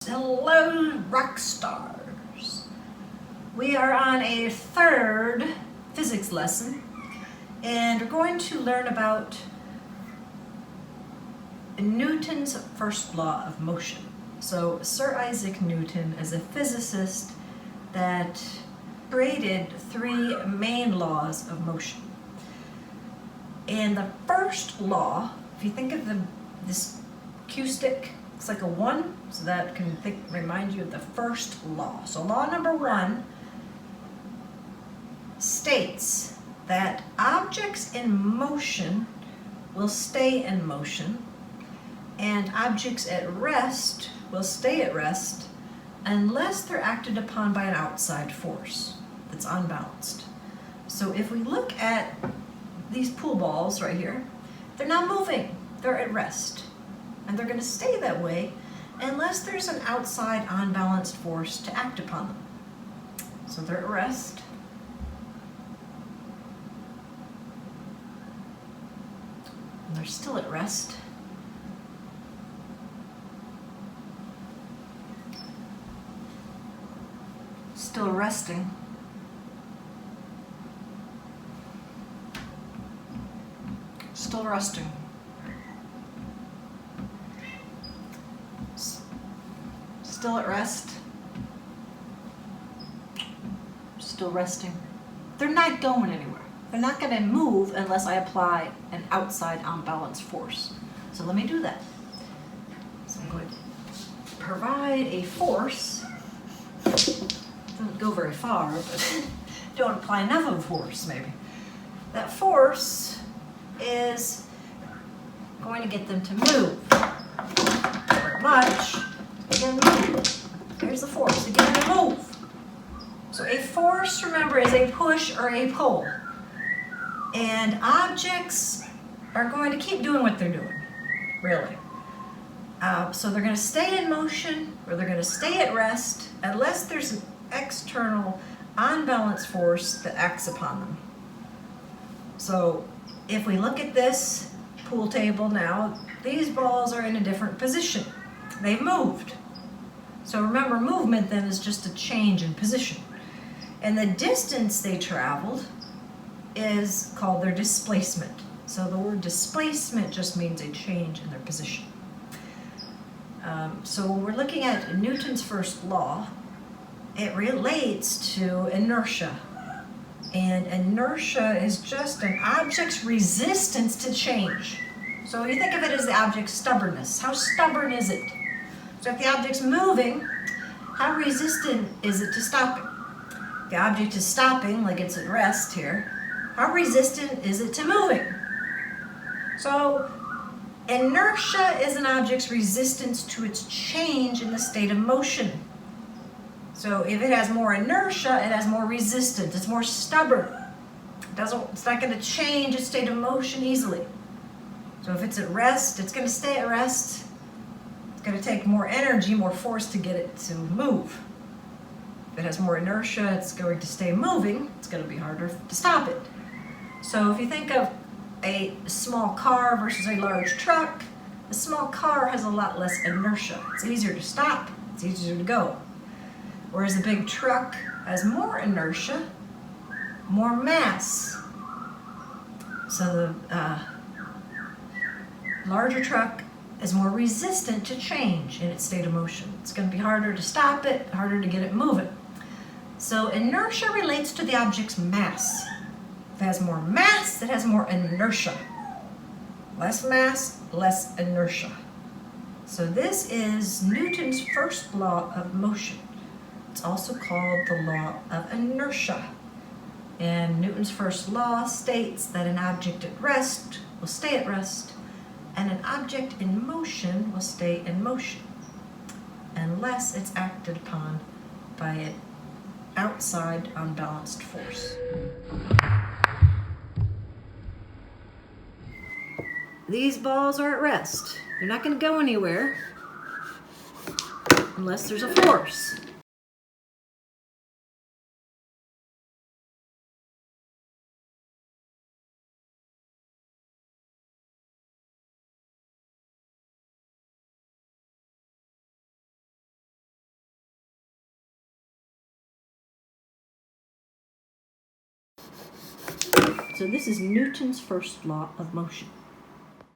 Hello, rock stars. We are on a third physics lesson, and we're going to learn about Newton's first law of motion. So Sir Isaac Newton is a physicist that created three main laws of motion. And the first law, if you think of this cue stick, it's like a 1, so that can remind you of the first law. So law number 1 states that objects in motion will stay in motion, and objects at rest will stay at rest unless they're acted upon by an outside force that's unbalanced. So if we look at these pool balls right here, they're not moving, they're at rest. And they're going to stay that way unless there's an outside unbalanced force to act upon them. So they're at rest. And they're still at rest. Still resting. Still resting. Still at rest. Still resting. They're not going anywhere. They're not going to move unless I apply an outside unbalanced force. So let me do that. So I'm going to provide a force. Doesn't go very far, but don't apply enough of a force, maybe. That force is going to get them to move. Not very much. Again, move. There's the force. Again, they move. So a force, remember, is a push or a pull. And objects are going to keep doing what they're doing, really. So they're going to stay in motion or they're going to stay at rest unless there's an external unbalanced force that acts upon them. So if we look at this pool table now, these balls are in a different position. They've moved. So remember, movement then is just a change in position. And the distance they traveled is called their displacement. So the word displacement just means a change in their position. So when we're looking at Newton's first law, it relates to inertia. And inertia is just an object's resistance to change. So you think of it as the object's stubbornness. How stubborn is it? So if the object's moving, how resistant is it to stopping? The object is stopping, like it's at rest here. How resistant is it to moving? So inertia is an object's resistance to its change in the state of motion. So if it has more inertia, it has more resistance. It's more stubborn. It's not going to change its state of motion easily. So if it's at rest, it's going to stay at rest. It's going to take more energy, more force to get it to move. If it has more inertia, it's going to stay moving. It's going to be harder to stop it. So if you think of a small car versus a large truck, a small car has a lot less inertia. It's easier to stop. It's easier to go. Whereas a big truck has more inertia, more mass. So the larger truck is more resistant to change in its state of motion. It's going to be harder to stop it, harder to get it moving. So inertia relates to the object's mass. If it has more mass, it has more inertia. Less mass, less inertia. So this is Newton's first law of motion. It's also called the law of inertia. And Newton's first law states that an object at rest will stay at rest, and an object in motion will stay in motion unless it's acted upon by an outside unbalanced force. These balls are at rest. They're not going to go anywhere unless there's a force. So this is Newton's first law of motion.